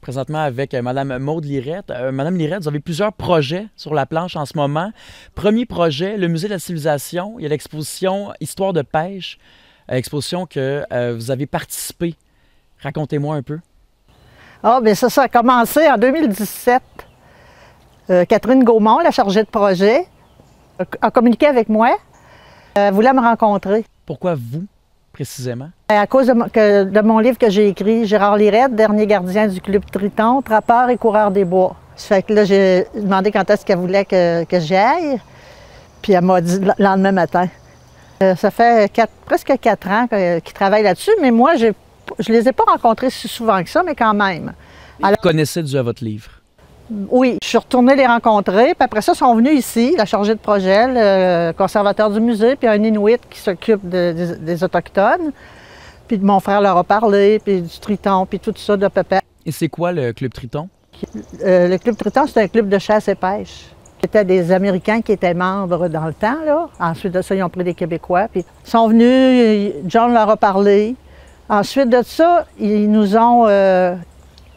présentement avec Mme Maude Lirette. Mme Lirette, vous avez plusieurs projets sur la planche en ce moment. Premier projet, le Musée de la civilisation. Il y a l'exposition Histoire de pêche, exposition que vous avez participé. Racontez-moi un peu. Ah, bien ça a commencé en 2017. Catherine Gaumont, la chargée de projet, a communiqué avec moi. Elle voulait me rencontrer. Pourquoi vous, précisément? À cause de mon livre que j'ai écrit, Gérard Lirette, dernier gardien du Club Triton, trappeur et coureur des bois. Ça fait que là, j'ai demandé quand est-ce qu'elle voulait que j'y aille. Puis elle m'a dit le lendemain matin. Ça fait presque 4 ans qu'ils travaillent là-dessus, mais moi, je ne les ai pas rencontrés si souvent que ça, mais quand même. Alors, vous connaissez dû à votre livre? Oui, je suis retournée les rencontrer, puis après ça, ils sont venus ici, la chargée de projet, le conservateur du musée, puis un Inuit qui s'occupe des Autochtones. Puis mon frère leur a parlé, puis du Triton, puis tout ça de Pépé. Et c'est quoi le Club Triton? Le Club Triton, c'est un club de chasse et pêche. C'était des Américains qui étaient membres dans le temps, là. Ensuite de ça, ils ont pris des Québécois, puis ils sont venus, John leur a parlé. Ensuite de ça, ils nous ont...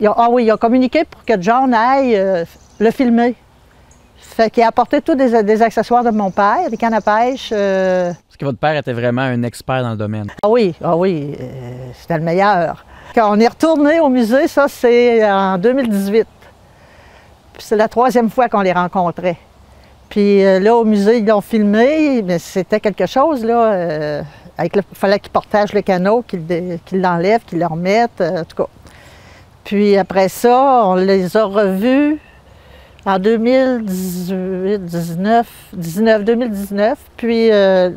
ils ont communiqué pour que John aille le filmer. Fait qu'il a apporté tous des accessoires de mon père, des cannes à pêche. Parce que votre père était vraiment un expert dans le domaine. Ah oui, c'était le meilleur. Quand on est retourné au musée, ça c'est en 2018. Puis c'est la 3e fois qu'on les rencontrait. Puis là, au musée, ils l'ont filmé, mais c'était quelque chose, là. Il fallait qu'ils partagent le canot, qu'ils l'enlèvent, qu'ils le remettent, en tout cas. Puis après ça, on les a revus en 2019. Puis là,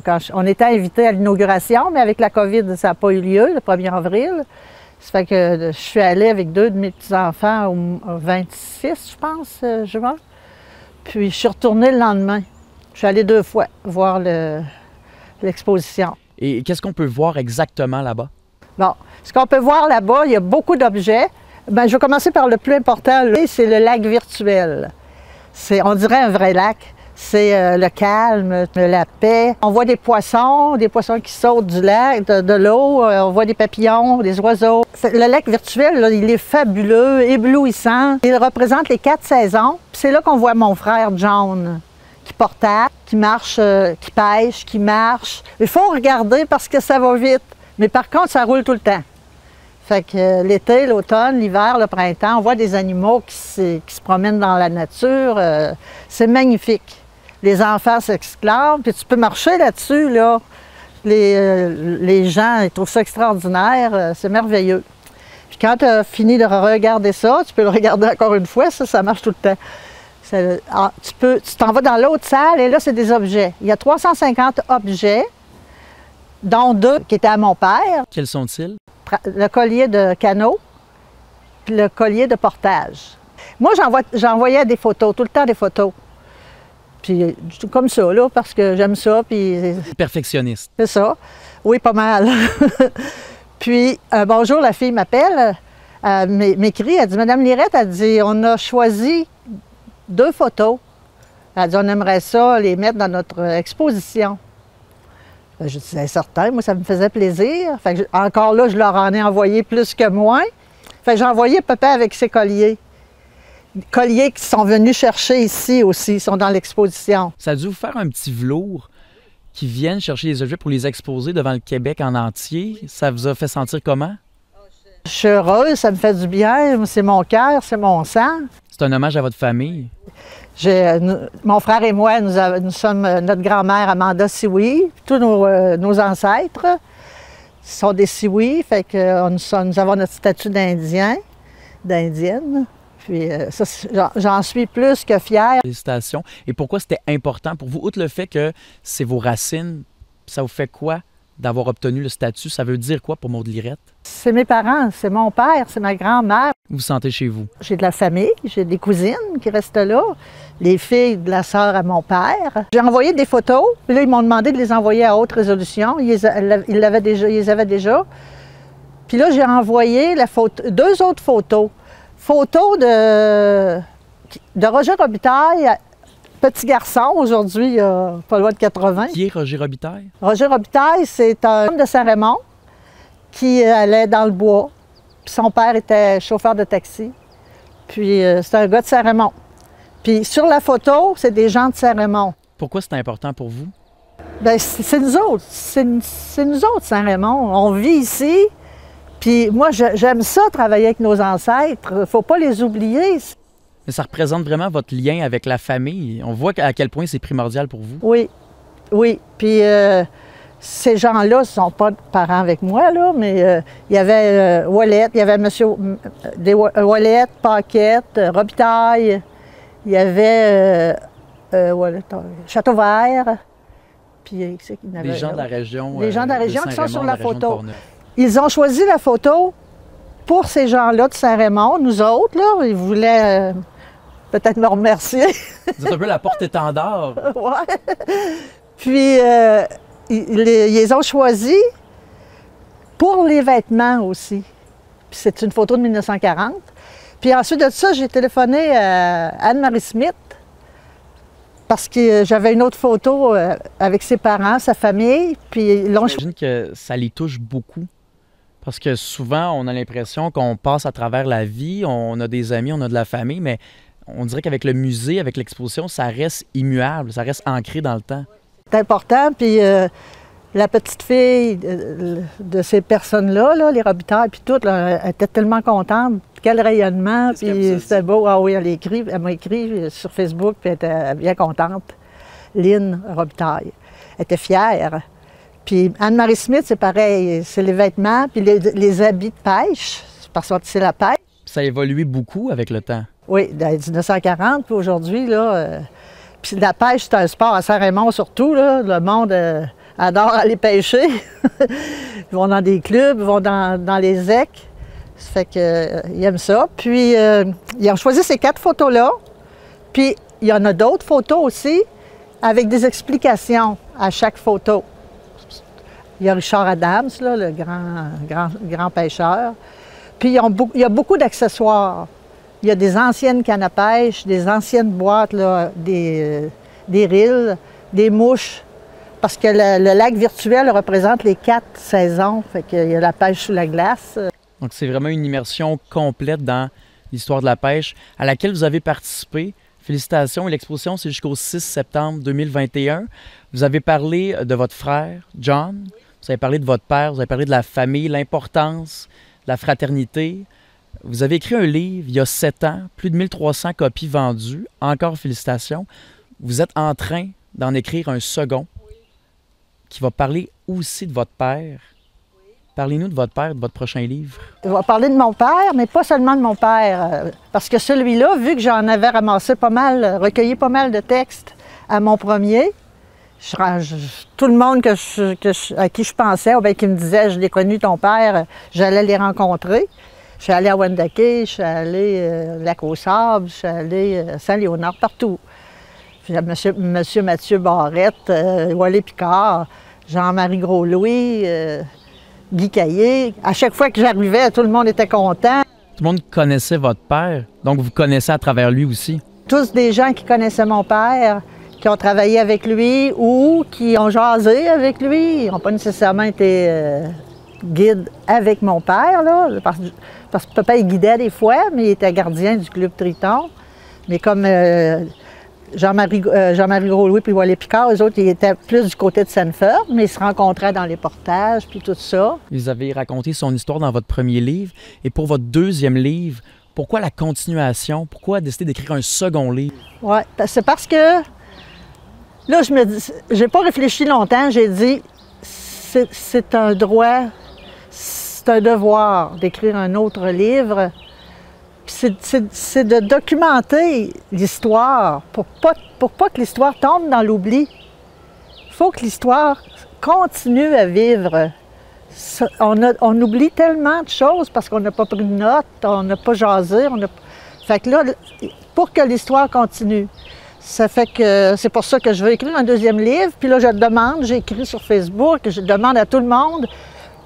quand on était invités à l'inauguration, mais avec la COVID, ça n'a pas eu lieu, le 1er avril. Ça fait que je suis allée avec 2 de mes petits-enfants au 26, je pense, juin. Puis je suis retournée le lendemain. Je suis allée 2 fois voir l'exposition. Et qu'est-ce qu'on peut voir exactement là-bas? Bon, ce qu'on peut voir là-bas, il y a beaucoup d'objets. Bien, je vais commencer par le plus important, c'est le lac virtuel. On dirait un vrai lac. C'est le calme, la paix. On voit des poissons qui sautent du lac, de l'eau. On voit des papillons, des oiseaux. Le lac virtuel, là, il est fabuleux, éblouissant. Il représente les 4 saisons. Puis c'est là qu'on voit mon frère John, qui portage, qui marche, qui pêche, qui marche. Il faut regarder parce que ça va vite. Mais par contre, ça roule tout le temps. Fait que l'été, l'automne, l'hiver, le printemps, on voit des animaux qui se promènent dans la nature. C'est magnifique. Les enfants s'exclament, puis tu peux marcher là-dessus, là. Les gens, ils trouvent ça extraordinaire. C'est merveilleux. Puis quand tu as fini de regarder ça, tu peux le regarder encore une fois. Ça marche tout le temps. Tu t'en vas dans l'autre salle, et là, c'est des objets. Il y a 350 objets, dont 2 qui étaient à mon père. Quels sont-ils? Le collier de canot, puis le collier de portage. Moi, j'envoyais des photos, tout le temps des photos. Puis comme ça, là, parce que j'aime ça, puis... Perfectionniste. C'est ça. Oui, pas mal. Puis, un jour, la fille m'appelle, m'écrit, elle dit, « Madame Lirette, elle dit, on a choisi 2 photos. Elle dit, on aimerait ça les mettre dans notre exposition. » Je disais, certain, moi, ça me faisait plaisir. Fait que, encore là, je leur en ai envoyé plus que moins. Fait que j'ai envoyé Pépé avec ses colliers. Colliers qui sont venus chercher ici aussi, ils sont dans l'exposition. Ça a dû vous faire un petit velours qui viennent chercher les objets pour les exposer devant le Québec en entier. Ça vous a fait sentir comment? Je suis heureuse, ça me fait du bien. C'est mon cœur, c'est mon sang. C'est un hommage à votre famille. Mon frère et moi, nous sommes notre grand-mère Amanda Sioux, tous nos ancêtres sont des Sioux, fait que nous avons notre statut d'Indien, d'Indienne. Puis ça, j'en suis plus que fière. Félicitations. Et pourquoi c'était important pour vous, outre le fait que c'est vos racines, ça vous fait quoi d'avoir obtenu le statut? Ça veut dire quoi pour Maude Lirette? C'est mes parents, c'est mon père, c'est ma grand-mère. Vous vous sentez chez vous? J'ai de la famille, j'ai des cousines qui restent là, les filles de la sœur à mon père. J'ai envoyé des photos, puis là, ils m'ont demandé de les envoyer à haute résolution. Ils les avaient déjà. Puis là, j'ai envoyé 2 autres photos. Photos de Roger Robitaille, petit garçon, aujourd'hui, il a pas loin de 80. Qui est Roger Robitaille? Roger Robitaille, c'est un homme de Saint-Raymond qui allait dans le bois. Puis son père était chauffeur de taxi. Puis c'est un gars de Saint-Raymond. Puis sur la photo, c'est des gens de Saint-Raymond. Pourquoi c'est important pour vous? Bien, c'est nous autres. C'est nous autres, Saint-Raymond. On vit ici. Puis moi, j'aime ça, travailler avec nos ancêtres. Faut pas les oublier. Mais ça représente vraiment votre lien avec la famille. On voit à quel point c'est primordial pour vous. Oui, oui. Puis ces gens-là ne sont pas parents avec moi, là, mais il y avait Ouellette, il y avait Ouellette, Paquette, Robitaille, il y avait Châteauvert. Puis, des gens de la région. Les gens de la région qui sont sur la photo. De Ils ont choisi la photo pour ces gens-là de Saint-Raymond. Nous autres, là, ils voulaient peut-être me remercier. Vous êtes un peu la porte-étendard. Ouais. Puis, ils les ont choisis pour les vêtements aussi. Puis c'est une photo de 1940. Puis ensuite de ça, j'ai téléphoné à Anne-Marie Smith parce que j'avais une autre photo avec ses parents, sa famille. Puis ils l'ont choisi. J'imagine que ça les touche beaucoup. Parce que souvent, on a l'impression qu'on passe à travers la vie, on a des amis, on a de la famille, mais on dirait qu'avec le musée, avec l'exposition, ça reste immuable, ça reste ancré dans le temps. C'est important, puis la petite fille de ces personnes-là, là, les Robitaille, puis tout, là, elle était tellement contente. Quel rayonnement, puis c'était beau. Ah oui, elle m'a écrit sur Facebook, puis elle était bien contente. Lynn Robitaille. Elle était fière. Puis Anne-Marie Smith, c'est pareil, c'est les vêtements, puis les habits de pêche, parce que c'est la pêche. Ça a évolué beaucoup avec le temps. Oui, dans 1940, puis aujourd'hui, là... Puis la pêche, c'est un sport à Saint-Raymond surtout, là. Le monde adore aller pêcher. Ils vont dans des clubs, ils vont dans les écs. Ça fait qu'ils aiment ça. Puis ils ont choisi ces 4 photos-là. Puis il y en a d'autres photos aussi, avec des explications à chaque photo. Il y a Richard Adams, là, le grand pêcheur. Puis il y a beaucoup d'accessoires. Il y a des anciennes cannes à pêche, des anciennes boîtes, là, des rilles, des mouches. Parce que le lac virtuel représente les 4 saisons. Fait qu'il y a la pêche sous la glace. Donc c'est vraiment une immersion complète dans l'histoire de la pêche à laquelle vous avez participé. Félicitations. Et l'exposition, c'est jusqu'au 6 septembre 2021. Vous avez parlé de votre frère, John. Vous avez parlé de votre père. Vous avez parlé de la famille, l'importance de la fraternité. Vous avez écrit un livre il y a 7 ans, plus de 1300 copies vendues. Encore félicitations. Vous êtes en train d'en écrire un second qui va parler aussi de votre père. Parlez-nous de votre père, de votre prochain livre. Je vais parler de mon père, mais pas seulement de mon père. Parce que celui-là, vu que j'en avais ramassé pas mal, recueilli pas mal de textes à mon premier, tout le monde à qui je pensais, ou bien qui me disait « Je l'ai connu, ton père », j'allais les rencontrer. Je suis allée à Wendake, je suis allée Lac-aux-Sables, je suis allée à Saint-Léonard, partout. Monsieur Mathieu Barrette, Wally Picard, Jean-Marie Gros-Louis, Guy Caillé. À chaque fois que j'arrivais, tout le monde était content. Tout le monde connaissait votre père, donc vous connaissez à travers lui aussi. Tous des gens qui connaissaient mon père, qui ont travaillé avec lui ou qui ont jasé avec lui. Ils n'ont pas nécessairement été guides avec mon père, là, parce que papa, il guidait des fois, mais il était gardien du Club Triton. Mais comme Jean-Marie Gros-Louis puis Wally Picard, eux autres, ils étaient plus du côté de Sanford, mais ils se rencontraient dans les portages puis tout ça. Vous avez raconté son histoire dans votre premier livre. Et pour votre deuxième livre, pourquoi la continuation? Pourquoi décider d'écrire un second livre? Oui, c'est parce que là, je me dis, j'ai pas réfléchi longtemps, j'ai dit, c'est un droit, c'est un devoir d'écrire un autre livre. C'est de documenter l'histoire pour pas que l'histoire tombe dans l'oubli. Il faut que l'histoire continue à vivre. On oublie tellement de choses parce qu'on n'a pas pris de notes, on n'a pas jasé. Fait que là, pour que l'histoire continue, ça fait que c'est pour ça que je veux écrire un deuxième livre. Puis là, j'écris sur Facebook, je demande à tout le monde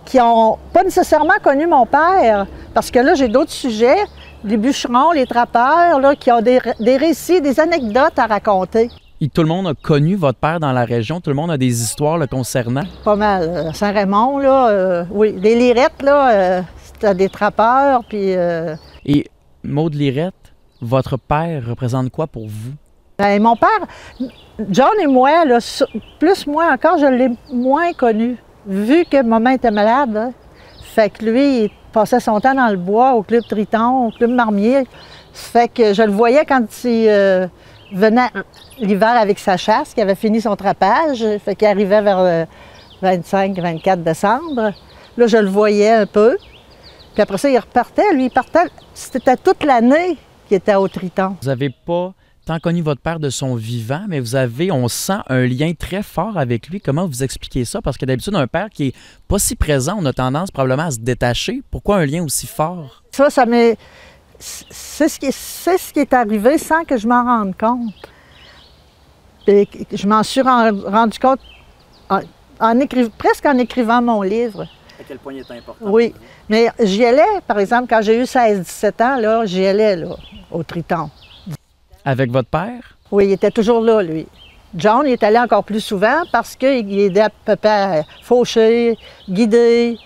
qui n'ont pas nécessairement connu mon père, parce que là, j'ai d'autres sujets, les bûcherons, les trappeurs, là, qui ont des récits, des anecdotes à raconter. Et tout le monde a connu votre père dans la région? Tout le monde a des histoires le concernant? Pas mal. Saint-Raymond, là, oui. Les Lirettes, là, c'était des trappeurs, puis... Et Maude Lirette, votre père représente quoi pour vous? Ben, mon père, John et moi, là, plus moi encore, je l'ai moins connu, vu que maman était malade. Hein. Fait que lui, il passait son temps dans le bois, au Club Triton, au Club Marmier. Fait que je le voyais quand il venait l'hiver avec sa chasse, qui avait fini son trapage. Fait qu'il arrivait vers le 25-24 décembre. Là, je le voyais un peu. Puis après ça, il repartait. Lui, il partait. C'était toute l'année qu'il était au Triton. Vous n'avez pas tant connu votre père de son vivant, mais vous avez, on sent un lien très fort avec lui. Comment vous expliquez ça? Parce que d'habitude, un père qui est pas si présent, on a tendance probablement à se détacher. Pourquoi un lien aussi fort? Ça m'est... C'est ce qui est arrivé sans que je m'en rende compte. Et je m'en suis rendu compte presque en écrivant mon livre. À quel point il est important? Oui, mais j'y allais, par exemple, quand j'ai eu 16-17 ans, là, j'y allais là, au Triton. Avec votre père? Oui, il était toujours là, lui. John, il est allé encore plus souvent parce qu'il aidait à peu près à faucher, guider,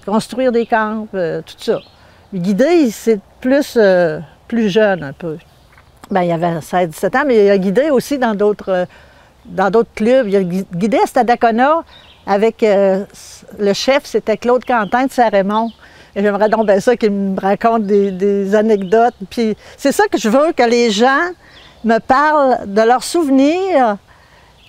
construire des camps, tout ça. Guider, c'est plus jeune un peu. Bien, il avait 16-17 ans, mais il a guidé aussi dans d'autres clubs. Il a guidé à Stadacona avec le chef, c'était Claude Quentin de Saint-Raymond. Et j'aimerais donc bien ça qu'il me raconte des anecdotes. Puis c'est ça que je veux, que les gens me parlent de leurs souvenirs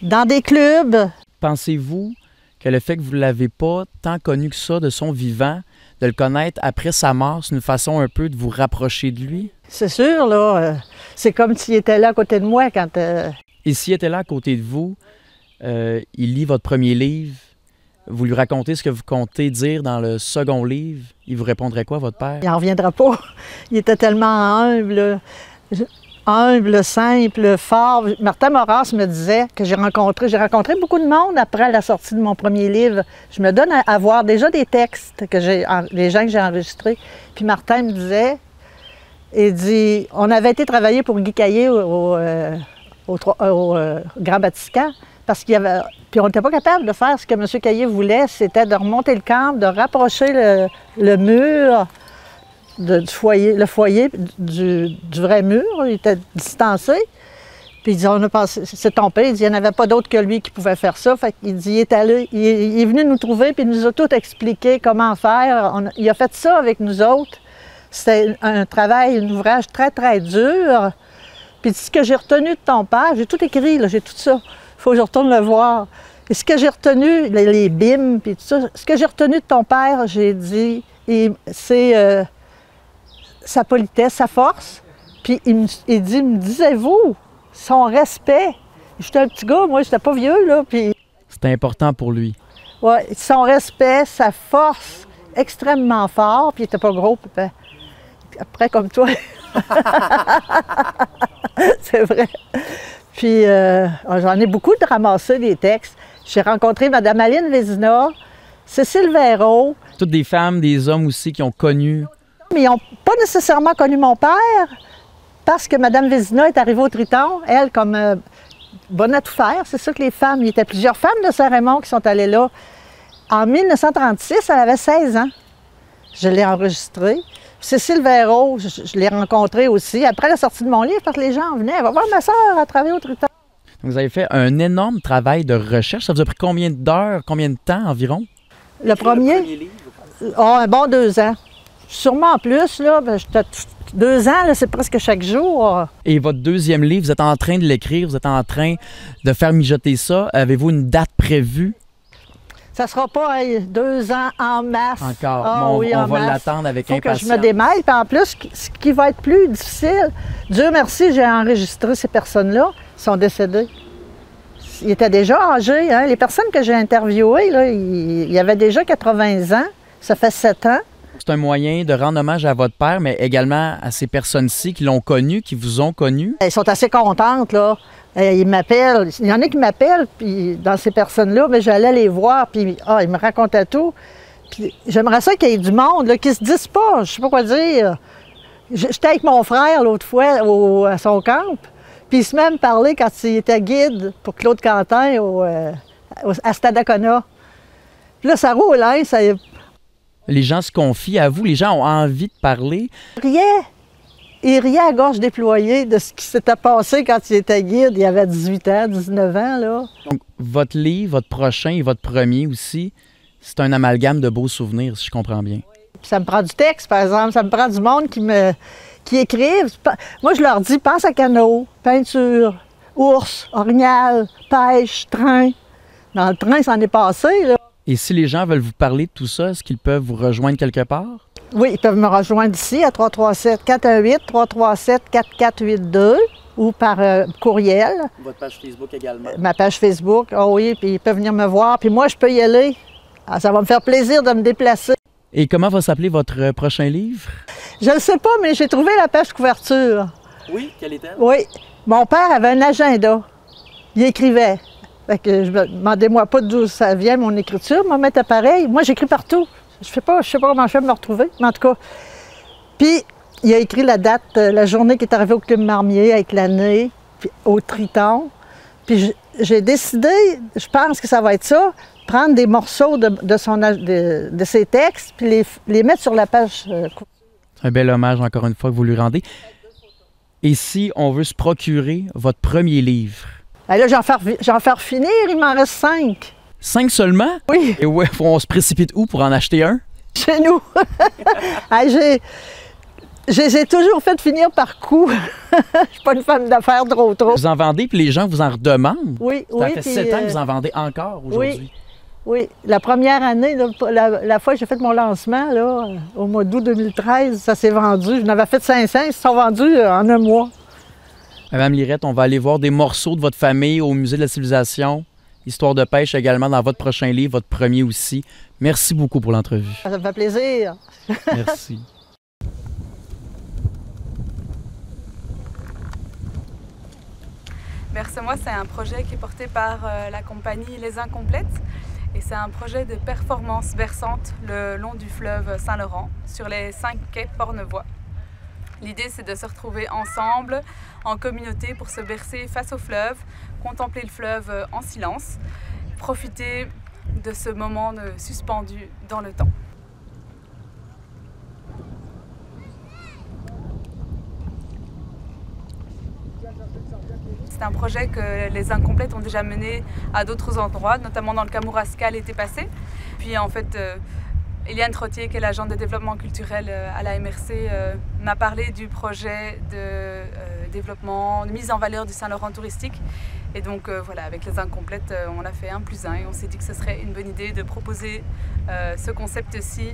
dans des clubs. Pensez-vous que le fait que vous ne l'avez pas tant connu que ça de son vivant, de le connaître après sa mort, c'est une façon un peu de vous rapprocher de lui? C'est sûr, là. C'est comme s'il était là à côté de moi quand... Et s'il était là à côté de vous, il lit votre premier livre, vous lui racontez ce que vous comptez dire dans le second livre, il vous répondrait quoi, votre père? Il n'en reviendra pas. Il était tellement humble, simple, fort. Martin Maurras me disait que j'ai rencontré beaucoup de monde après la sortie de mon premier livre. Je me donne à voir déjà des textes, les gens que j'ai enregistrés. Puis Martin me disait, il dit, on avait été travailler pour Guy Caillé au Grand Vatican, parce qu'il y avait... Puis on n'était pas capable de faire ce que M. Caillé voulait, c'était de remonter le camp, de rapprocher le mur du foyer, du vrai mur, il était distancé. Puis il dit, on a passé, c'est tombé, il dit, il n'y en avait pas d'autre que lui qui pouvait faire ça. Fait qu'il dit, il est venu nous trouver, puis il nous a tout expliqué comment faire. Il a fait ça avec nous autres. C'était un ouvrage très, très dur. Puis ce que j'ai retenu de ton père, j'ai tout écrit, là, j'ai tout ça. Il faut que je retourne le voir. Et ce que j'ai retenu, les BIM, puis tout ça, ce que j'ai retenu de ton père, j'ai dit, c'est sa politesse, sa force. Puis il dit, me disiez-vous, son respect. J'étais un petit gars, moi, j'étais pas vieux, là, puis... C'était important pour lui. Oui, son respect, sa force, extrêmement fort, puis il était pas gros, puis après, comme toi. C'est vrai. Puis j'en ai beaucoup de ramasser des textes. J'ai rencontré Mme Aline Vézina, Cécile Véraud. Toutes des femmes, des hommes aussi qui ont connu. Mais ils n'ont pas nécessairement connu mon père parce que Mme Vézina est arrivée au Triton, elle, comme bonne à tout faire. C'est ça que les femmes, il y était plusieurs femmes de Saint-Raymond qui sont allées là. En 1936, elle avait 16 ans. Je l'ai enregistrée. Cécile Véraud, je l'ai rencontrée aussi après la sortie de mon livre, parce que les gens venaient. Elle va voir ma soeur, elle travaille au Triton. Vous avez fait un énorme travail de recherche. Ça vous a pris combien d'heures, combien de temps environ? Le premier livre? Oh, un bon 2 ans. Sûrement plus, là. 2 ans, là, c'est presque chaque jour. Et votre deuxième livre, vous êtes en train de l'écrire, vous êtes en train de faire mijoter ça. Avez-vous une date prévue? Ça ne sera pas 2 ans en masse. Encore. Ah, Bon, oui, on va l'attendre avec impatience. Il faut que je me démêle. Puis en plus, ce qui va être plus difficile, Dieu merci, j'ai enregistré ces personnes-là. Ils sont décédés. Ils étaient déjà âgés. Hein? Les personnes que j'ai interviewées, là, ils avaient déjà 80 ans. Ça fait 7 ans. C'est un moyen de rendre hommage à votre père, mais également à ces personnes-ci qui l'ont connu, qui vous ont connu. Elles sont assez contentes, là. Ils m'appellent. Il y en a qui m'appellent, puis dans ces personnes-là, mais j'allais les voir, puis ils me racontaient tout. Puis j'aimerais ça qu'il y ait du monde, là, qui se disent pas, je sais pas quoi dire. J'étais avec mon frère l'autre fois à son camp, puis il se met à me parler quand il était guide pour Claude Quentin à Stadacona. Puis là, ça roule, hein, ça... Les gens se confient à vous, les gens ont envie de parler. Il riait. Il riait à gorge déployée de ce qui s'était passé quand il était guide. Il avait 18 ans, 19 ans, là. Donc, votre livre, votre prochain et votre premier aussi, c'est un amalgame de beaux souvenirs, si je comprends bien. Puis ça me prend du texte, par exemple. Ça me prend du monde qui écrive. Moi, je leur dis, pense à canot, peinture, ours, orignal, pêche, train. Dans le train, ça en est passé, là. Et si les gens veulent vous parler de tout ça, est-ce qu'ils peuvent vous rejoindre quelque part? Oui, ils peuvent me rejoindre ici à 337-418-4482 ou par courriel. Votre page Facebook également. Ma page Facebook, oui, puis ils peuvent venir me voir. Puis moi, je peux y aller. Ah, ça va me faire plaisir de me déplacer. Et comment va s'appeler votre prochain livre? Je ne sais pas, mais j'ai trouvé la page couverture. Oui, quelle est-elle? Oui, mon père avait un agenda. Il écrivait. Fait que je me demandez-moi pas d'où ça vient, mon écriture. Moi, mettre pareil. Moi, j'écris partout. Je sais pas comment je vais me retrouver, mais en tout cas. Puis, il a écrit la date, la journée qui est arrivé au Club Marmier avec l'année, puis au Triton. Puis, j'ai décidé, je pense que ça va être ça, prendre des morceaux de ses textes, puis les mettre sur la page. Un bel hommage, encore une fois, que vous lui rendez. Et si on veut se procurer votre premier livre? Ben là, j'en faire finir, il m'en reste 5. 5 seulement? Oui. Et ouais, on se précipite où pour en acheter un? Chez nous. J'ai toujours fait finir par coup. Je suis pas une femme d'affaires trop. Vous en vendez, puis les gens vous en redemandent? Oui, Ça oui. fait 7 ans que vous en vendez encore aujourd'hui. Oui. La première année, là, la fois que j'ai fait mon lancement, là, au mois d'août 2013, ça s'est vendu. Je n'avais fait 500, ils se sont vendus en un mois. Madame Lirette, on va aller voir des morceaux de votre famille au Musée de la Civilisation. Histoire de pêche également dans votre prochain livre, votre premier aussi. Merci beaucoup pour l'entrevue. Ça me fait plaisir. Merci. Berce-moi, c'est un projet qui est porté par la compagnie Les Incomplètes. Et c'est un projet de performance berçante le long du fleuve Saint-Laurent, sur les 5 quais Pornevoie. L'idée, c'est de se retrouver ensemble, en communauté, pour se bercer face au fleuve, contempler le fleuve en silence, profiter de ce moment suspendu dans le temps. C'est un projet que les Incomplètes ont déjà mené à d'autres endroits, notamment dans le Kamouraska l'été passé. Puis en fait, Eliane Trottier, qui est l'agente de développement culturel à la MRC, m'a parlé du projet de développement, de mise en valeur du Saint-Laurent touristique. Et donc voilà, avec les Incomplètes, on a fait 1+1 et on s'est dit que ce serait une bonne idée de proposer ce concept-ci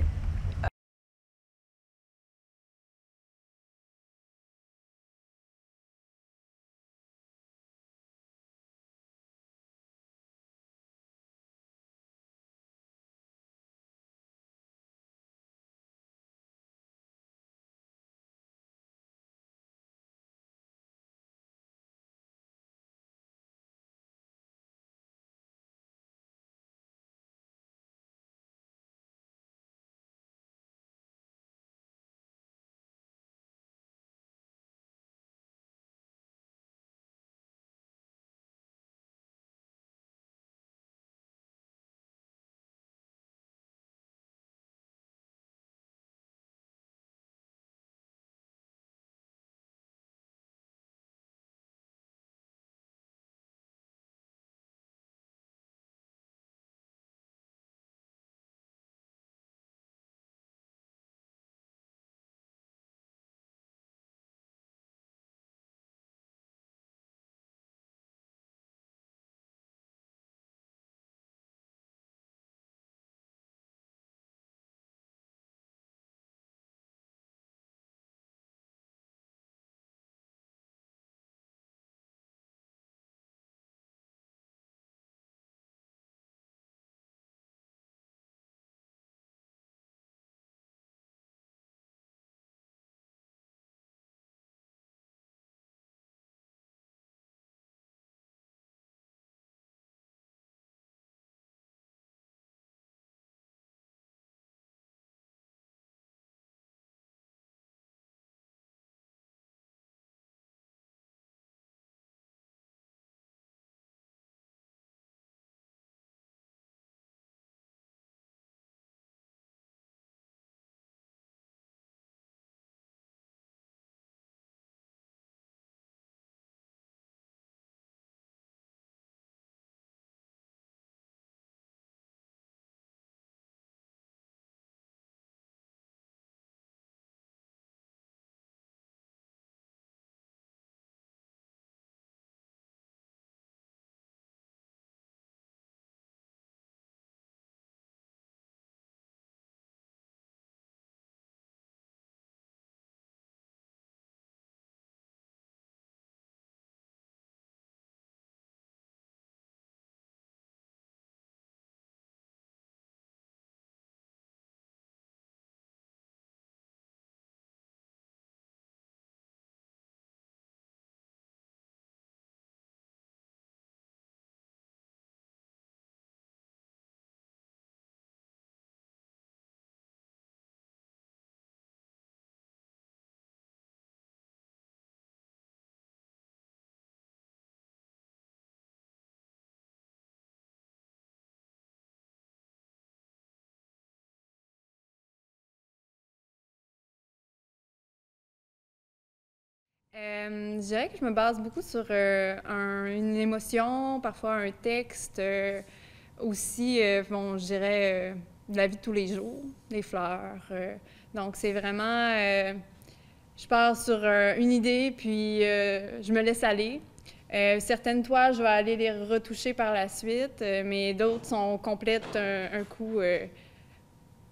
Je dirais que je me base beaucoup sur une émotion, parfois un texte, aussi, bon, je dirais de la vie de tous les jours, des fleurs. Donc, c'est vraiment, je pars sur une idée, puis je me laisse aller. Certaines toiles, je vais aller les retoucher par la suite, mais d'autres sont complètes un coup,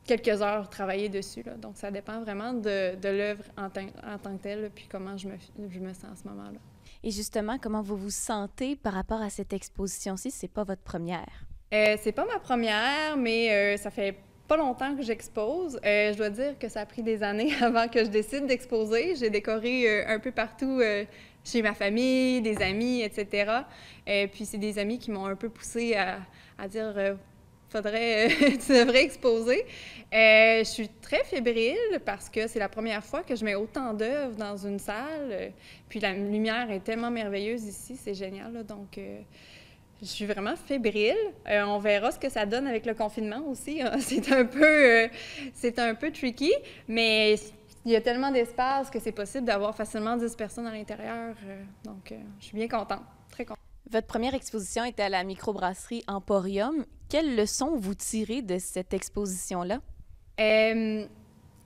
quelques heures travaillées dessus. Là. Donc, ça dépend vraiment de l'œuvre en tant que telle, puis comment je me sens à ce moment-là. Et justement, comment vous vous sentez par rapport à cette exposition-ci? C'est pas votre première. C'est pas ma première, mais ça fait pas longtemps que j'expose. Je dois dire que ça a pris des années avant que je décide d'exposer. J'ai décoré un peu partout chez ma famille, des amis, etc. Puis c'est des amis qui m'ont un peu poussée à dire tu devrais exposer. Je suis très fébrile parce que c'est la première fois que je mets autant d'œuvres dans une salle. Puis la lumière est tellement merveilleuse ici, c'est génial. Là, donc, je suis vraiment fébrile. On verra ce que ça donne avec le confinement aussi. Hein. C'est un peu tricky, mais il y a tellement d'espace que c'est possible d'avoir facilement 10 personnes à l'intérieur. Donc, je suis bien contente, très contente. Votre première exposition était à la microbrasserie Emporium. Quelles leçons vous tirez de cette exposition-là? Quelles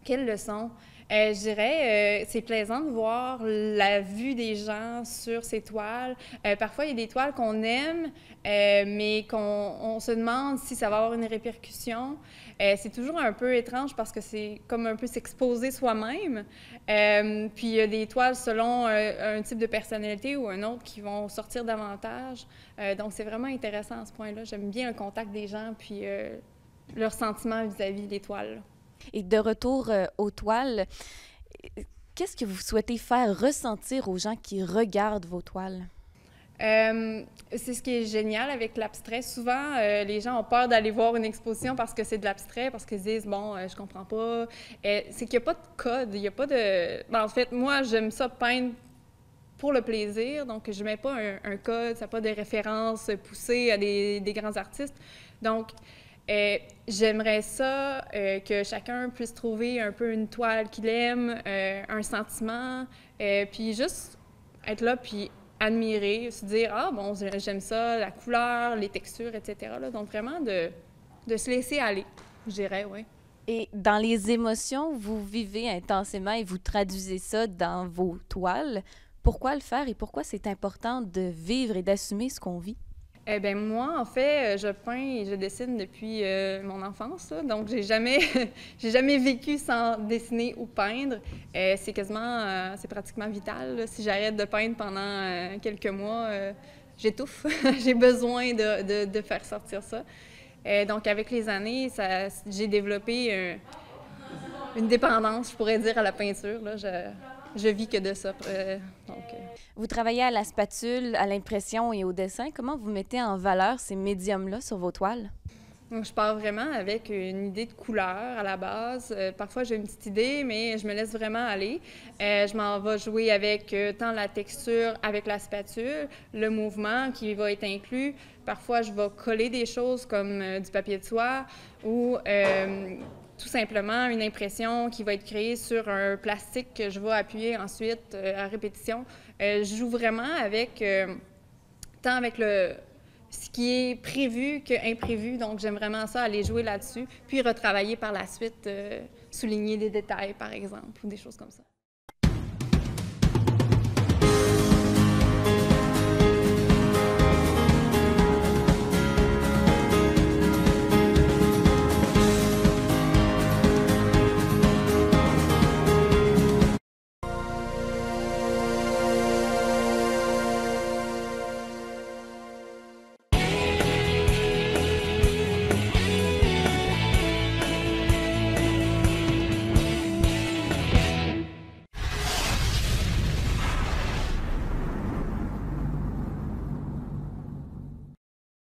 leçons? Je dirais, c'est plaisant de voir la vue des gens sur ces toiles. Parfois, il y a des toiles qu'on aime, mais qu'on se demande si ça va avoir une répercussion. C'est toujours un peu étrange parce que c'est comme un peu s'exposer soi-même. Puis, il y a des toiles selon un type de personnalité ou un autre qui vont sortir davantage. Donc, c'est vraiment intéressant à ce point-là. J'aime bien le contact des gens puis leurs sentiments vis-à-vis des toiles. Et de retour aux toiles, qu'est-ce que vous souhaitez faire ressentir aux gens qui regardent vos toiles? C'est ce qui est génial avec l'abstrait. Souvent, les gens ont peur d'aller voir une exposition parce que c'est de l'abstrait, parce qu'ils se disent « bon, je comprends pas ». C'est qu'il n'y a pas de code, il n'y a pas de... Ben, en fait, moi, j'aime ça peindre pour le plaisir, donc je ne mets pas un code, ça n'a pas de référence poussée à des grands artistes. Donc, j'aimerais ça que chacun puisse trouver un peu une toile qu'il aime, un sentiment, puis juste être là, puis admirer, se dire « ah bon, j'aime ça, la couleur, les textures, etc. » Donc vraiment de se laisser aller, je dirais, oui. Et dans les émotions, vous vivez intensément et vous traduisez ça dans vos toiles. Pourquoi le faire et pourquoi c'est important de vivre et d'assumer ce qu'on vit? Eh bien, moi, en fait, je peins et je dessine depuis mon enfance, là. Donc j'ai jamais vécu sans dessiner ou peindre. C'est quasiment, c'est pratiquement vital, là. Si j'arrête de peindre pendant quelques mois, j'étouffe. J'ai besoin de faire sortir ça. Donc avec les années, j'ai développé une dépendance, je pourrais dire, à la peinture, là. Je vis que de ça. Vous travaillez à la spatule, à l'impression et au dessin. Comment vous mettez en valeur ces médiums-là sur vos toiles? Donc, je pars vraiment avec une idée de couleur à la base. Parfois, j'ai une petite idée, mais je me laisse vraiment aller. Je m'en vais jouer avec tant la texture avec la spatule, le mouvement qui va être inclus. Parfois, je vais coller des choses comme du papier de soie ou tout simplement une impression qui va être créée sur un plastique que je vais appuyer ensuite à répétition. Je joue vraiment avec, tant avec ce qui est prévu qu'imprévu, donc j'aime vraiment ça, aller jouer là-dessus, puis retravailler par la suite, souligner des détails par exemple, ou des choses comme ça.